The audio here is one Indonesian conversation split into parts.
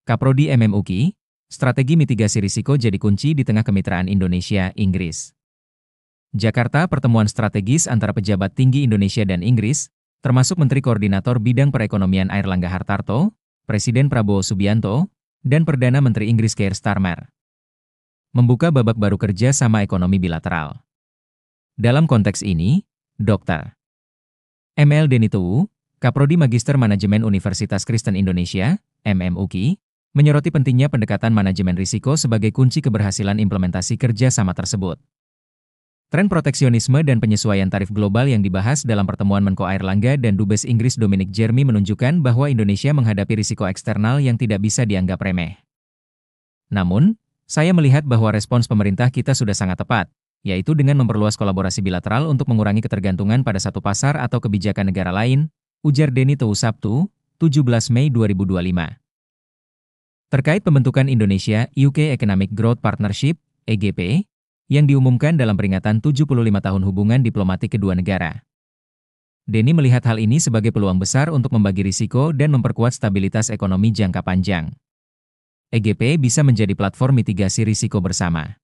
Kaprodi MMUKI, strategi mitigasi risiko jadi kunci di tengah kemitraan Indonesia-Inggris. Jakarta, pertemuan strategis antara pejabat tinggi Indonesia dan Inggris, termasuk Menteri Koordinator Bidang Perekonomian Airlangga Hartarto, Presiden Prabowo Subianto, dan Perdana Menteri Inggris Keir Starmer, membuka babak baru kerja sama ekonomi bilateral. Dalam konteks ini, Dr. M.L. Denny Tuwu, Kaprodi Magister Manajemen Universitas Kristen Indonesia, MMUKI, menyoroti pentingnya pendekatan manajemen risiko sebagai kunci keberhasilan implementasi kerja sama tersebut. Tren proteksionisme dan penyesuaian tarif global yang dibahas dalam pertemuan Menko Airlangga dan Dubes Inggris Dominic Jeremy menunjukkan bahwa Indonesia menghadapi risiko eksternal yang tidak bisa dianggap remeh. Namun, saya melihat bahwa respons pemerintah kita sudah sangat tepat, yaitu dengan memperluas kolaborasi bilateral untuk mengurangi ketergantungan pada satu pasar atau kebijakan negara lain, ujar Denny Tuwu Sabtu, 17 Mei 2025. Terkait pembentukan Indonesia-UK Economic Growth Partnership, EGP, yang diumumkan dalam peringatan 75 tahun hubungan diplomatik kedua negara. Denny melihat hal ini sebagai peluang besar untuk membagi risiko dan memperkuat stabilitas ekonomi jangka panjang. EGP bisa menjadi platform mitigasi risiko bersama.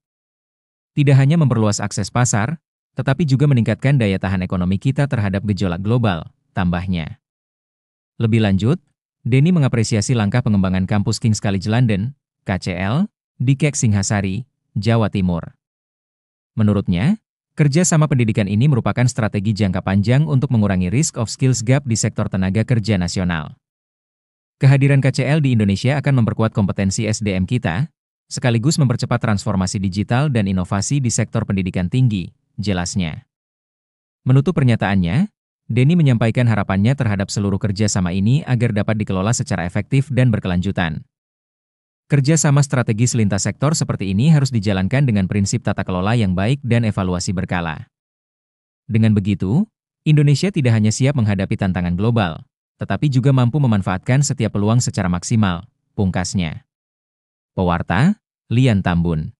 Tidak hanya memperluas akses pasar, tetapi juga meningkatkan daya tahan ekonomi kita terhadap gejolak global, tambahnya. Lebih lanjut, Denny mengapresiasi langkah pengembangan kampus King's College London, KCL, di Kek Singhasari, Jawa Timur. Menurutnya, kerja sama pendidikan ini merupakan strategi jangka panjang untuk mengurangi risk of skills gap di sektor tenaga kerja nasional. Kehadiran KCL di Indonesia akan memperkuat kompetensi SDM kita, sekaligus mempercepat transformasi digital dan inovasi di sektor pendidikan tinggi, jelasnya. Menutup pernyataannya, Denny menyampaikan harapannya terhadap seluruh kerja sama ini agar dapat dikelola secara efektif dan berkelanjutan. Kerja sama strategis lintas sektor seperti ini harus dijalankan dengan prinsip tata kelola yang baik dan evaluasi berkala. Dengan begitu, Indonesia tidak hanya siap menghadapi tantangan global, tetapi juga mampu memanfaatkan setiap peluang secara maksimal, pungkasnya. Pewarta, Lian Tambun.